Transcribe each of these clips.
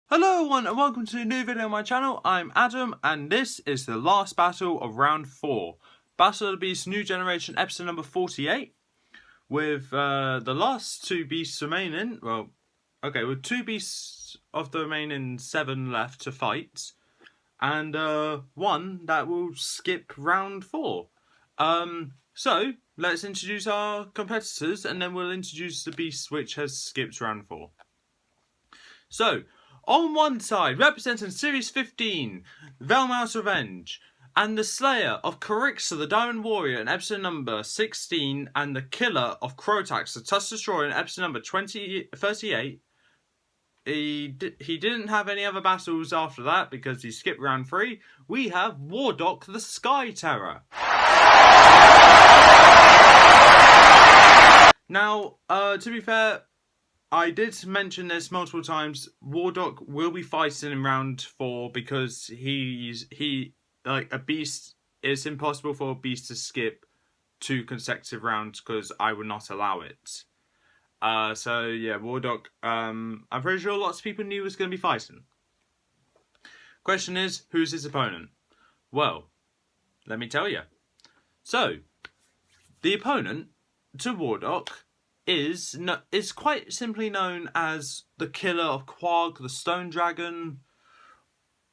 Hello everyone and welcome to a new video on my channel. I'm Adam and this is the last battle of round 4. Battle of the Beasts New Generation episode number 48. With the last 2 beasts remaining. Well, okay, with 2 beasts of the remaining 7 left to fight. And 1 that will skip round 4. So, let's introduce our competitors and then we'll introduce the beast which has skipped round 4. So, on one side, representing Series 15, Velma's Revenge, and the Slayer of KARIXA, the Diamond Warrior in episode number 16, and the Killer of Krotax, the Tusk Destroyer in episode number 38. He didn't have any other battles after that because he skipped round 3. We have Wardok, the Sky Terror. Now, to be fair, I did mention this multiple times. Wardok will be fighting in round 4 because he like a beast. It's impossible for a beast to skip 2 consecutive rounds because I would not allow it. So yeah, Wardok. I'm pretty sure lots of people knew was going to be fighting. Question is, who's his opponent? Well, let me tell you. So, the opponent to Wardok is quite simply known as the Killer of Quark, the Stone Dragon,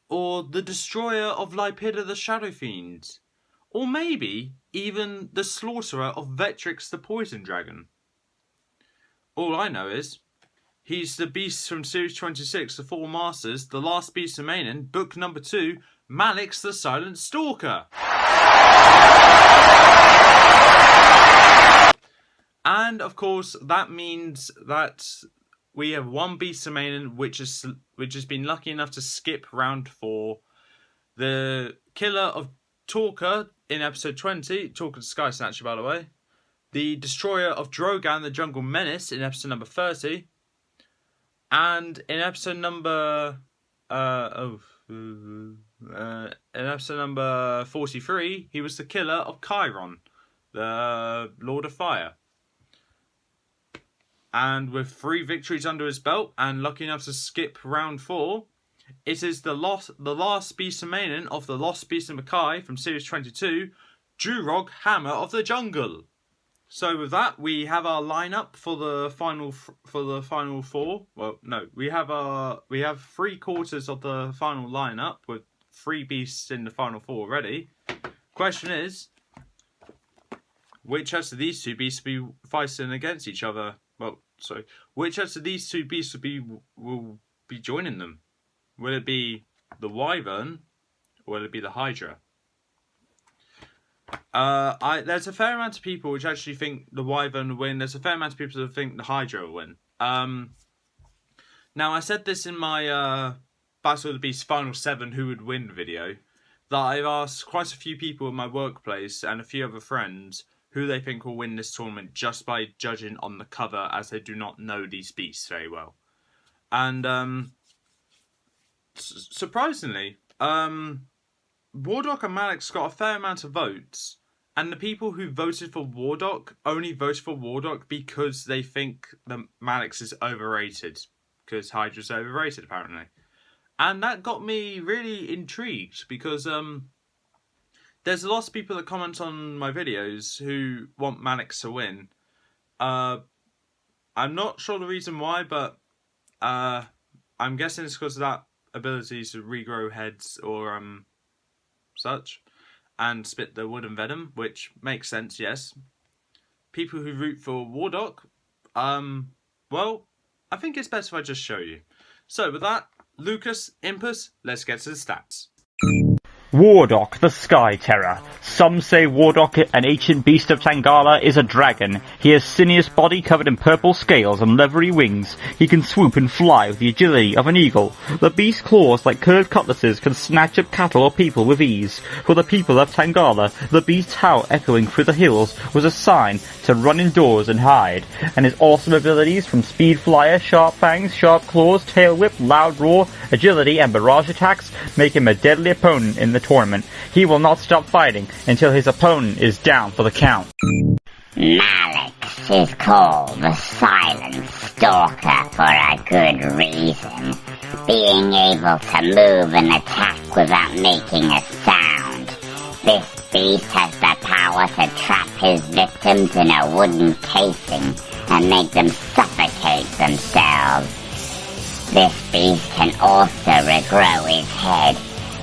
or the Destroyer of Lipida, the Shadow Fiend, or maybe even the Slaughterer of Vectrix, the Poison Dragon. All I know is he's the beast from Series 26, the 4 Masters, the last beast remaining, book number 2, Mallix, the Silent Stalker. And of course, that means that we have 1 beast remaining, which has been lucky enough to skip round 4. The Killer of Talker in episode 20, Talker the Sky Snatcher, by the way. The Destroyer of Drogan, the Jungle Menace in episode number 30. And in episode number 43, he was the Killer of KYRON, the Lord of Fire. And with 3 victories under his belt and lucky enough to skip round 4, it is the last beast remaining of the Lost Beast of Makai from Series 22, Durog, Hammer of the Jungle. So with that, we have our lineup for the final 4. Well, no, we have 3/4 of the final lineup with 3 beasts in the final 4 already. Question is, which of these 2 beasts will be fighting against each other? Well, sorry. Which of these 2 beasts will be joining them? Will it be the Wyvern or will it be the Hydra? There's a fair amount of people which actually think the Wyvern will win. There's a fair amount of people that think the Hydra will win. Now, I said this in my Battle of the Beasts Final 7 Who Would Win video, that I've asked quite a few people in my workplace and a few other friends who they think will win this tournament just by judging on the cover, as they do not know these beasts very well. And surprisingly, Wardok and Mallix got a fair amount of votes, and the people who voted for Wardok only voted for Wardok because they think that Mallix is overrated, because Hydra's overrated apparently. And that got me really intrigued because there's a lot of people that comment on my videos who want Mallix to win. I'm not sure the reason why, but I'm guessing it's because of that ability to regrow heads or such, and spit the wooden venom, which makes sense, yes. People who root for Wardok, well, I think it's best if I just show you. So with that, Lucas, Impus, let's get to the stats. Wardok, the Sky Terror. Some say Wardok, an ancient beast of Tangala, is a dragon. He has sinuous body covered in purple scales and leathery wings. He can swoop and fly with the agility of an eagle. The beast's claws, like curved cutlasses, can snatch up cattle or people with ease. For the people of Tangala, the beast's howl echoing through the hills was a sign to run indoors and hide. And his awesome abilities from Speed Flyer, Sharp Fangs, Sharp Claws, Tail Whip, Loud Roar, Agility, and Barrage attacks make him a deadly opponent in the tournament. He will not stop fighting until his opponent is down for the count. Mallix is called the Silent Stalker for a good reason. being able to move and attack without making a sound. This beast has the power to trap his victims in a wooden casing and make them suffocate themselves. This beast can also regrow his head.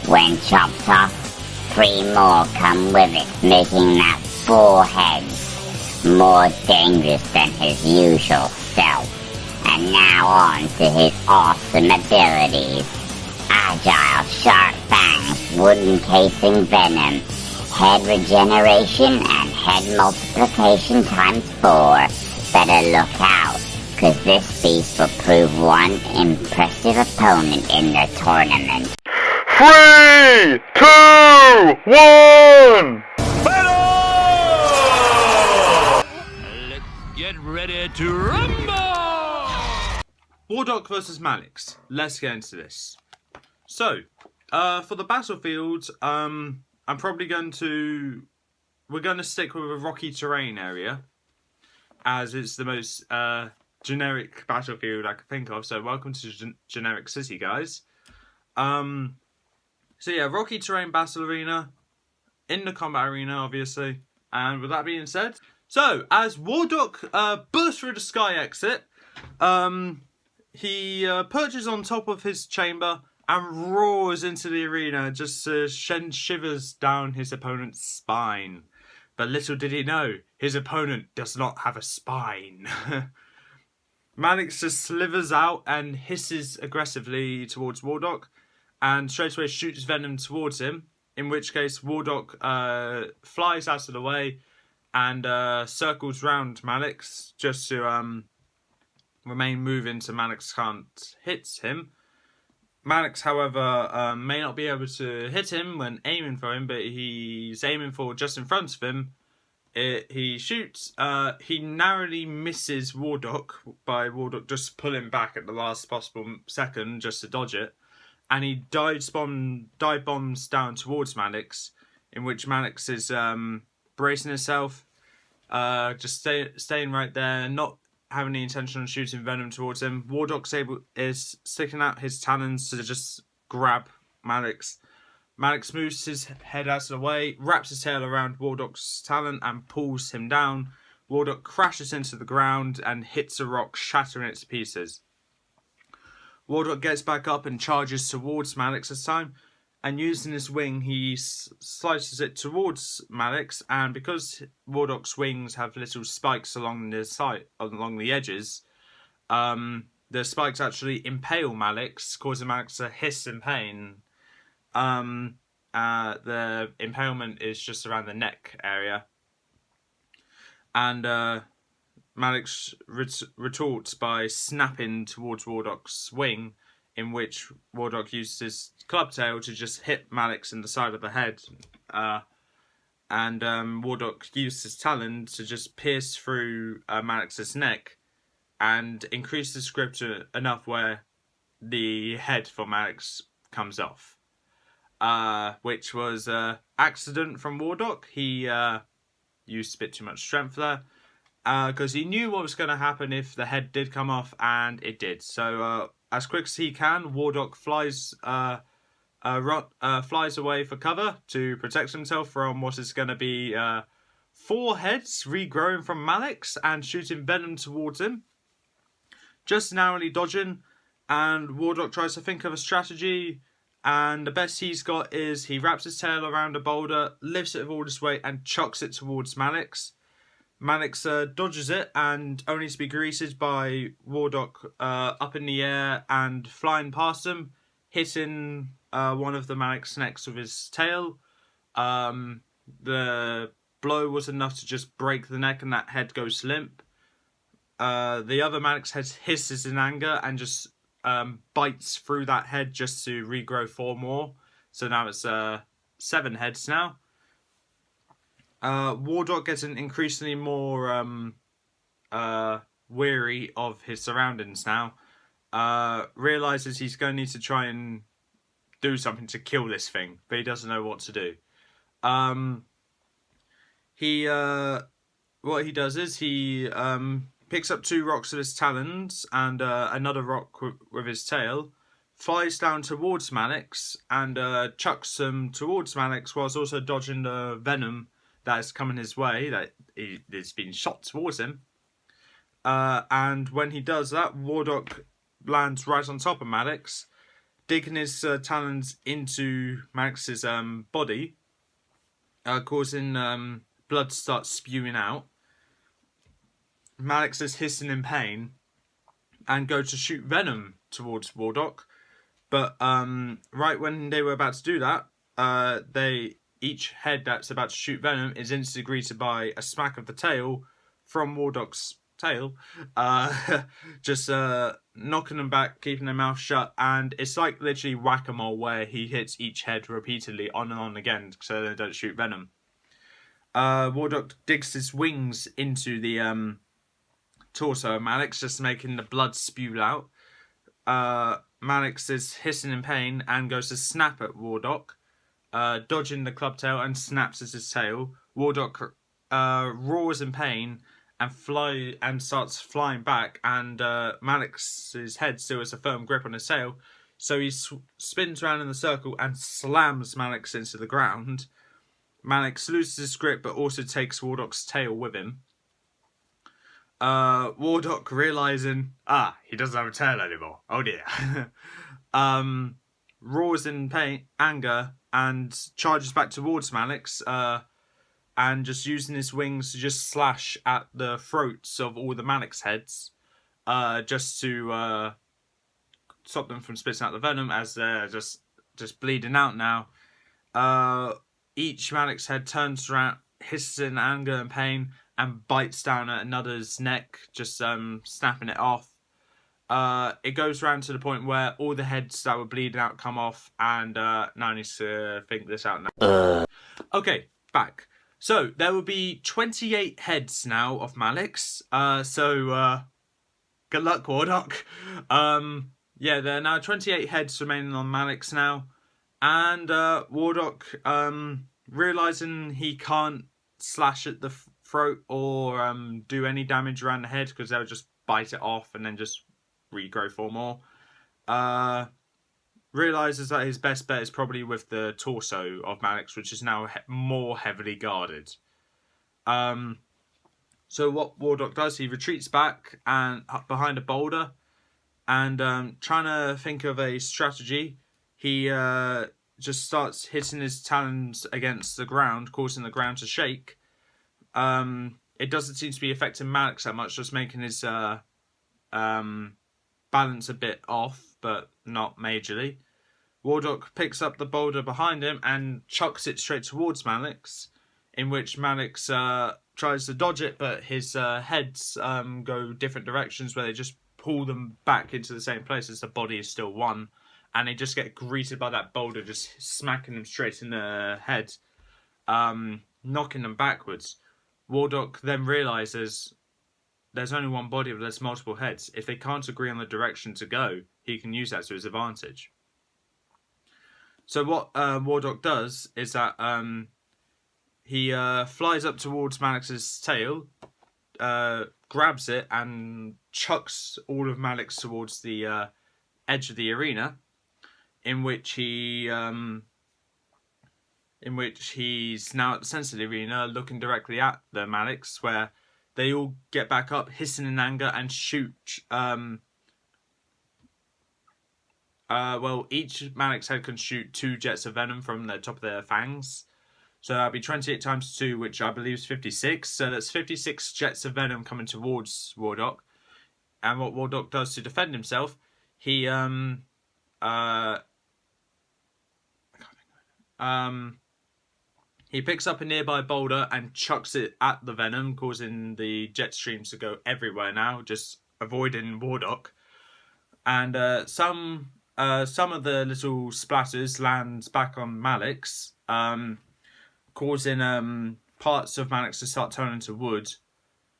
When chopped off, 3 more come with it, making that 4 heads. More dangerous than his usual self. And now on to his awesome abilities. Agile, sharp fangs, wooden casing venom, head regeneration, and head multiplication times 4. Better look out, cause this beast will prove one impressive opponent in the tournament. 3, 2, 1! Get ready to rumble! Wardok versus Mallix. Let's get into this. So, for the battlefield, I'm probably going to... We're going to stick with a rocky terrain area, as it's the most generic battlefield I can think of. So, welcome to Generic City, guys. So yeah, rocky terrain battle arena, in the combat arena, obviously. And with that being said... So, as Wardok bursts through the sky exit, he perches on top of his chamber and roars into the arena just to send shivers down his opponent's spine. But little did he know, his opponent does not have a spine. Mallix just slithers out and hisses aggressively towards Wardok and straight away shoots venom towards him, in which case Wardok flies out of the way and circles round Mallix just to remain moving so Mallix can't hit him. Mallix, however, may not be able to hit him when aiming for him, but he's aiming for just in front of him. He shoots, he narrowly misses Wardok by Wardok just pulling back at the last possible second just to dodge it. And he dive bombs down towards Mallix, in which Mallix is... bracing himself, just staying right there, not having the intention of shooting venom towards him. Wardok is sticking out his talons to just grab Mallix. Mallix moves his head out of the way, wraps his tail around Wardok's talon and pulls him down. Wardok crashes into the ground and hits a rock, shattering it to pieces. Wardok gets back up and charges towards Mallix this time. And using his wing, he slices it towards Mallix, and because Wardok's wings have little spikes along the edges, the spikes actually impale Mallix, causing Mallix to hiss in pain. The impalement is just around the neck area, and Mallix retorts by snapping towards Wardok's wing, in which Wardok uses his club tail to just hit Mallix in the side of the head. And Wardok used his talon to just pierce through Mallix's neck and increase the script enough where the head for Mallix comes off. Which was an accident from Wardok. He used a bit too much strength there. Because he knew what was going to happen if the head did come off, and it did. So, as quick as he can, Wardok flies away for cover to protect himself from what is going to be 4 heads regrowing from Mallix and shooting venom towards him. Just narrowly dodging, and Wardok tries to think of a strategy, and the best he's got is he wraps his tail around a boulder, lifts it with all his weight, and chucks it towards Mallix. Mallix dodges it and only to be greeted by Wardok up in the air and flying past him, hitting one of the Mallix necks with his tail. The blow was enough to just break the neck and that head goes limp. The other Mallix head hisses in anger and just bites through that head just to regrow 4 more. So now it's 7 heads now. Wardok gets increasingly more weary of his surroundings now. Realises he's going to need to try and do something to kill this thing, but he doesn't know what to do. What he does is he picks up 2 rocks with his talons and another rock with his tail, flies down towards Mallix and chucks them towards Mallix whilst also dodging the venom that is coming his way, that is being shot towards him. And when he does that, Wardok lands right on top of Mallix, digging his talons into Mallix's body, causing blood to start spewing out. Mallix is hissing in pain and go to shoot venom towards Wardok, but right when they were about to do that, each head that's about to shoot venom is instantly greeted by a smack of the tail from Wardok's tail, just knocking them back, keeping their mouth shut, and it's like literally whack-a-mole where he hits each head repeatedly on and on again so they don't shoot venom. Wardok digs his wings into the torso of Mallix, just making the blood spew out. Mallix is hissing in pain and goes to snap at Wardok, dodging the club tail and snaps at his tail. Wardok roars in pain and starts flying back, and Mallix's head still has a firm grip on his tail, so he spins around in the circle and slams Mallix into the ground. Mallix loses his grip but also takes Wardok's tail with him. Wardok realising, he doesn't have a tail anymore. Oh dear. Roars in pain, anger, and charges back towards Mallix, and just using his wings to just slash at the throats of all the Mallix heads, just to stop them from spitting out the venom, as they're just bleeding out now. Each Mallix head turns around, hisses in anger and pain, and bites down at another's neck, just snapping it off. It goes round to the point where all the heads that were bleeding out come off, and now I need to think this out now. Okay, back. So, there will be 28 heads now of Mallix, so good luck, Wardok. Yeah, there are now 28 heads remaining on Mallix now, and Wardok, realising he can't slash at the throat or do any damage around the head because they'll just bite it off and then just regrow for more, realises that his best bet is probably with the torso of Mallix, which is now more heavily guarded. So what Wardok does, he retreats back and behind a boulder, and trying to think of a strategy, he just starts hitting his talons against the ground, causing the ground to shake. It doesn't seem to be affecting Mallix that much, just making his balance a bit off, but not majorly. Wardok picks up the boulder behind him and chucks it straight towards Mallix, in which Mallix tries to dodge it, but his heads go different directions where they just pull them back into the same place as the body is still one, and they just get greeted by that boulder, just smacking them straight in the head, knocking them backwards. Wardok then realises there's only one body, but there's multiple heads. If they can't agree on the direction to go, he can use that to his advantage. So what Wardok does is that he flies up towards Mallix's tail, grabs it, and chucks all of Mallix towards the edge of the arena, in which he's now at the centre of the arena, looking directly at the Mallix, where they all get back up, hissing in anger, and shoot. Each Mallix head can shoot 2 jets of venom from the top of their fangs. So that'll be 28 times 2, which I believe is 56. So that's 56 jets of venom coming towards Wardok. And what Wardok does to defend himself, he picks up a nearby boulder and chucks it at the venom, causing the jet streams to go everywhere now, just avoiding Wardok. And some of the little splatters land back on Mallix, causing parts of Mallix to start turning to wood.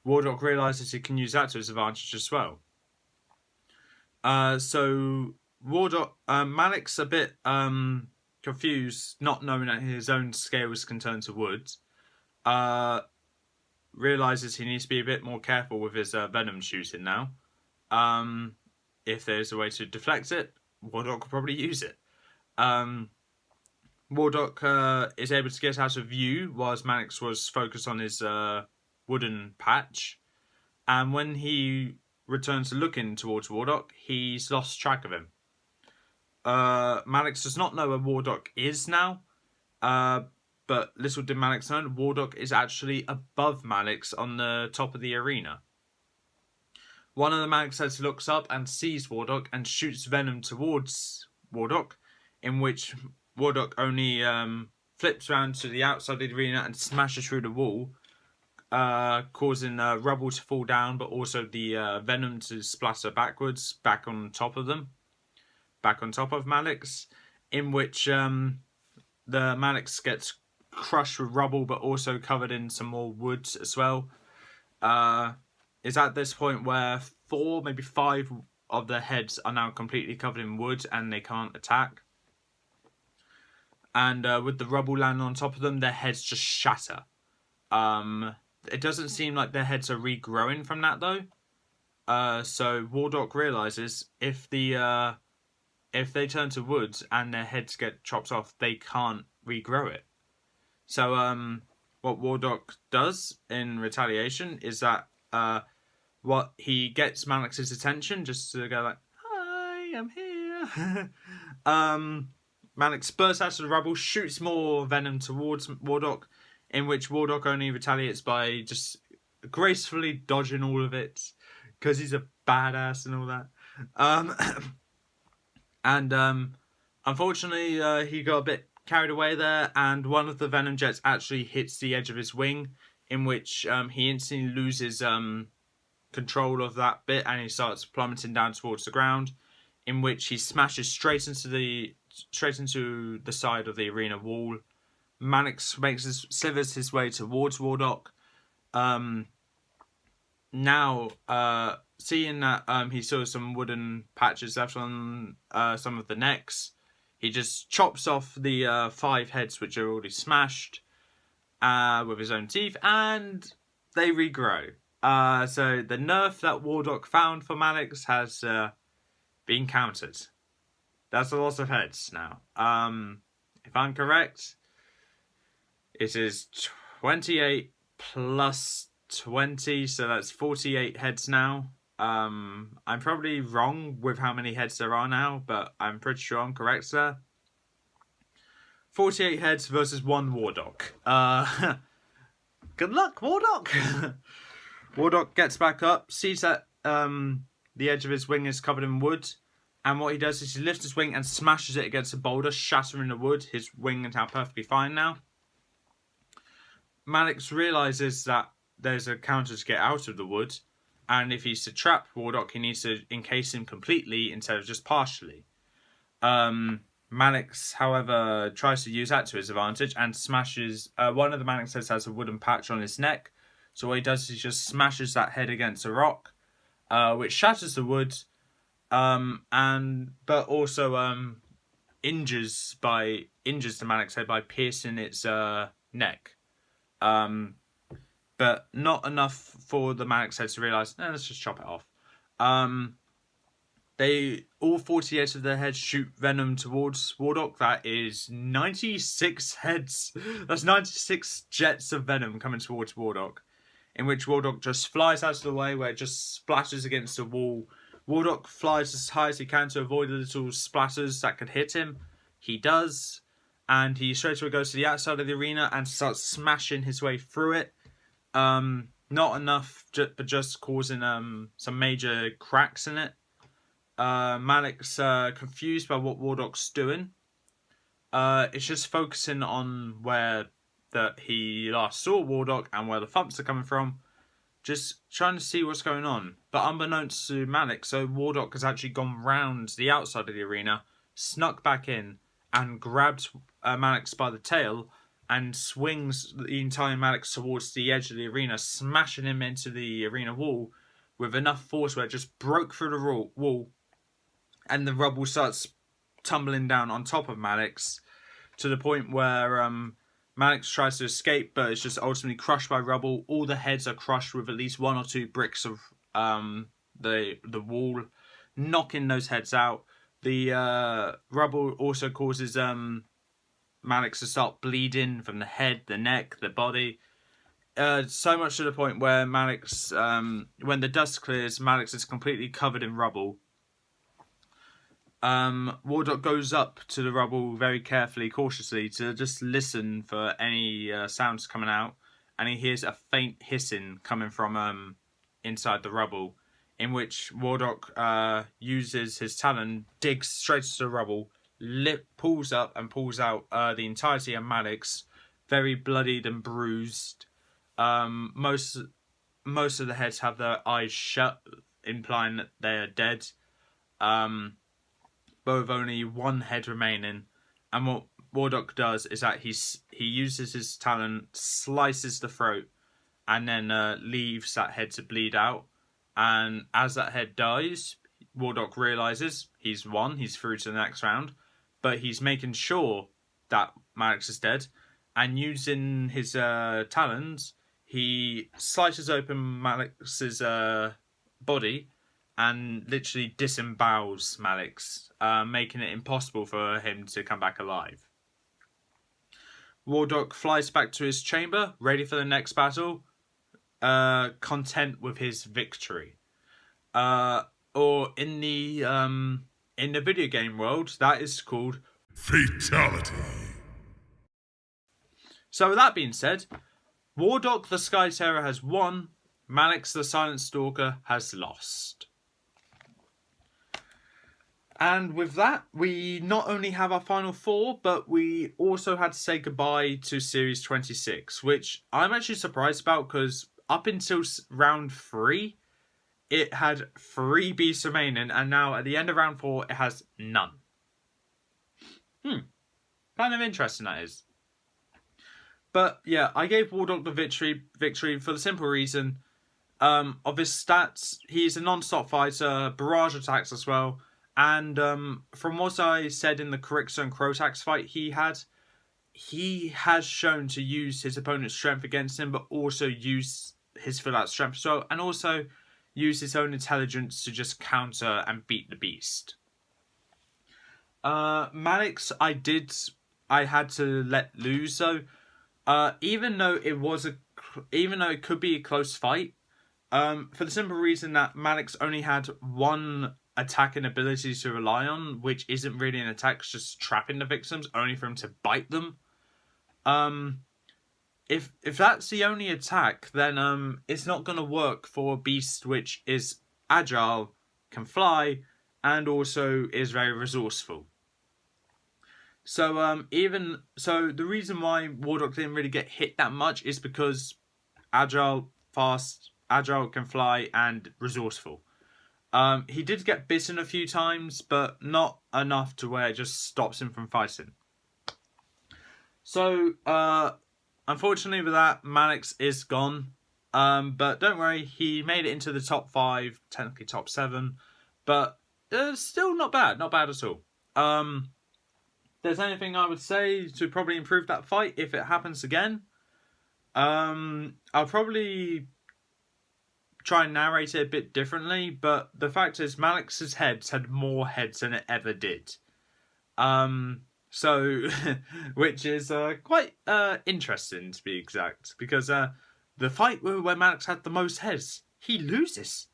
Wardok realises he can use that to his advantage as well. So Wardok, Mallix a bit confused, not knowing that his own scales can turn to wood, realises he needs to be a bit more careful with his venom shooting now, if there's a way to deflect it. Wardok could probably use it. Wardok is able to get out of view whilst Mallix was focused on his wooden patch. And when he returns to looking towards Wardok, he's lost track of him. Mallix does not know where Wardok is now. But little did Mallix know, Wardok is actually above Mallix on the top of the arena. One of the Mallix heads looks up and sees Wardok and shoots venom towards Wardok, in which Wardok only flips around to the outside of the arena and smashes through the wall, causing rubble to fall down, but also the venom to splatter backwards, back on top of Mallix, in which the Mallix gets crushed with rubble, but also covered in some more wood as well. It's at this point where 4, maybe 5 of the heads are now completely covered in wood and they can't attack. And with the rubble landing on top of them, their heads just shatter. It doesn't seem like their heads are regrowing from that though. So Wardok realizes if they turn to wood and their heads get chopped off, they can't regrow it. So what Wardok does in retaliation is that what he gets Mallix's attention just to go like, "Hi, I'm here." Mallix bursts out of the rubble, shoots more venom towards Wardok, in which Wardok only retaliates by just gracefully dodging all of it, because he's a badass and all that. Unfortunately, he got a bit carried away there, and one of the venom jets actually hits the edge of his wing, in which he instantly loses control of that bit, and he starts plummeting down towards the ground, in which he smashes straight into the side of the arena wall. Mallix slithers his way towards Wardok. Now, seeing that he saw some wooden patches left on some of the necks, he just chops off the 5 heads which are already smashed with his own teeth, and they regrow. So the nerf that Wardok found for Mallix has been countered. That's a lot of heads now. If I'm correct, it is 28 plus 20, so that's 48 heads now. I'm probably wrong with how many heads there are now, but I'm pretty sure I'm correct there. 48 heads versus 1 Wardok. Good luck, Wardok! Wardok gets back up, sees that the edge of his wing is covered in wood, and what he does is he lifts his wing and smashes it against a boulder, shattering the wood. His wing is now perfectly fine now. Mallix realises that there's a counter to get out of the wood, and if he's to trap Wardok, he needs to encase him completely instead of just partially. Mallix, however, tries to use that to his advantage and smashes... one of the Mallix heads has a wooden patch on his neck, so what he does is he just smashes that head against a rock, which shatters the wood, but also injures the Mallix head by piercing its neck. But not enough for the Mallix head to realise, let's just chop it off. All 48 of their heads shoot venom towards Wardok. That is 96 heads. That's 96 jets of venom coming towards Wardok, in which Wardok just flies out of the way, where it just splatters against the wall. Wardok flies as high as he can to avoid the little splatters that could hit him. He does, and he straight away goes to the outside of the arena and starts smashing his way through it. Not enough, but just causing some major cracks in it. Mallix, confused by what Wardok's doing. It's just focusing on where he last saw Wardok and where the thumps are coming from. Just trying to see what's going on. But unbeknownst to Mallix, so Wardok has actually gone round the outside of the arena, snuck back in, and grabbed Mallix by the tail, and swings the entire Mallix towards the edge of the arena, smashing him into the arena wall with enough force where it just broke through the wall, and the rubble starts tumbling down on top of Mallix, to the point where Mallix tries to escape, but it's just ultimately crushed by rubble. All the heads are crushed with at least 1 or 2 bricks of the wall, knocking those heads out. The rubble also causes Mallix to start bleeding from the head, the neck, the body. So much to the point where Mallix, when the dust clears, Mallix is completely covered in rubble. Wardok goes up to the rubble very carefully, cautiously, to just listen for any sounds coming out, and he hears a faint hissing coming from inside the rubble, in which Wardok uses his talon, digs straight into the rubble, pulls up and pulls out the entirety of Mallix, very bloodied and bruised. Most of the heads have their eyes shut, implying that they are dead. But with only one head remaining, and what Wardok does is that he uses his talon, slices the throat, and then leaves that head to bleed out. And as that head dies, Wardok realizes he's won, he's through to the next round, but he's making sure that Mallix is dead, and using his talons, he slices open Mallix's body and literally disembowels Mallix, making it impossible for him to come back alive. Wardok flies back to his chamber, ready for the next battle, content with his victory. Or in the video game world, that is called Fatality. So with that being said, Wardok the Sky Terror has won, Mallix the Silent Stalker has lost. And with that, we not only have our final four, but we also had to say goodbye to Series 26, which I'm actually surprised about, because up until round 3, it had 3 beasts remaining, and now at the end of round 4, it has none. Kind of interesting, that is. But yeah, I gave Wardok the victory for the simple reason of his stats. He's a non-stop fighter, barrage attacks as well. And from what I said in the KARIXA and Krotax fight he has shown to use his opponent's strength against him, but also use his full-out strength as well, and also use his own intelligence to just counter and beat the beast. Mallix, I had to let lose though. Even though it could be a close fight, for the simple reason that Mallix only had one attacking ability to rely on, which isn't really an attack, it's just trapping the victims, only for him to bite them. If that's the only attack, then it's not going to work for a beast which is agile, can fly, and also is very resourceful. So the reason why Wardok didn't really get hit that much is because agile, fast, agile, can fly, and resourceful. He did get bitten a few times, but not enough to where it just stops him from fighting. So, unfortunately with that, Mallix is gone. But don't worry, he made it into the top 5, technically top 7. But still not bad at all. If there's anything I would say to probably improve that fight if it happens again, I'll probably try and narrate it a bit differently, but the fact is Mallix's heads had more heads than it ever did. So, which is quite interesting to be exact, because the fight where Mallix had the most heads, he loses.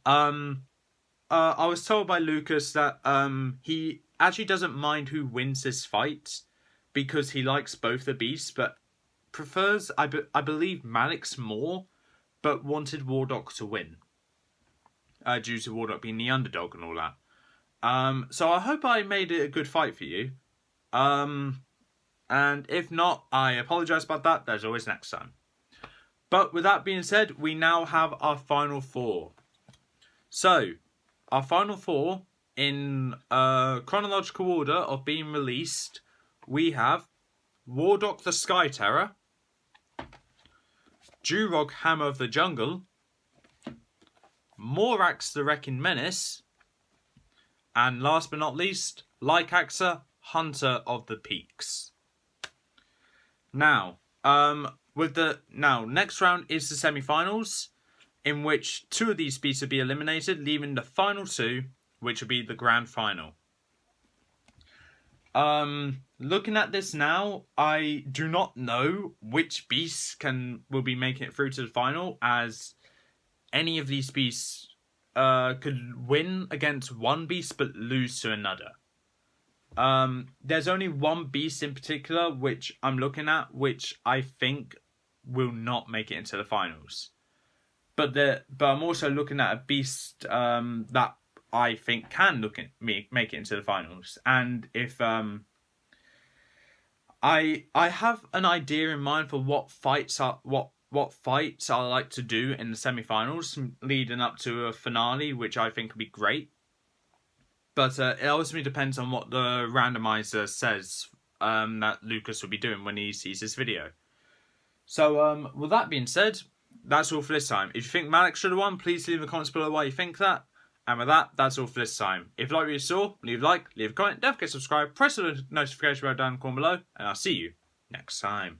I was told by Lucas that he actually doesn't mind who wins this fight, because he likes both the beasts, but prefers, I believe, Mallix more, but wanted Wardok to win, due to Wardok being the underdog and all that. So I hope I made it a good fight for you. And if not, I apologise about that. There's always next time. But with that being said, we now have our final 4. So, our final 4, in chronological order of being released, we have Wardok the Sky Terror, Durog Hammer of the Jungle, Morax the Wrecking Menace, and last but not least, Lycaxa, Hunter of the Peaks. Now, next round is the semi-finals, in which 2 of these beasts will be eliminated, leaving the final 2, which will be the grand final. Looking at this now, I do not know which beasts will be making it through to the final, as any of these beasts could win against one beast but lose to another. There's only one beast in particular which I'm looking at, which I think will not make it into the finals. But I'm also looking at a beast that I think can make it into the finals. And if I have an idea in mind for what fights I like to do in the semi-finals leading up to a finale, which I think would be great. But it ultimately depends on what the randomizer says that Lucas will be doing when he sees this video. So, with that being said, that's all for this time. If you think Mallix should have won, please leave in the comments below why you think that. And with that, that's all for this time. If you like what you saw, leave a like, leave a comment, don't forget to subscribe, press the notification bell down in the corner below, and I'll see you next time.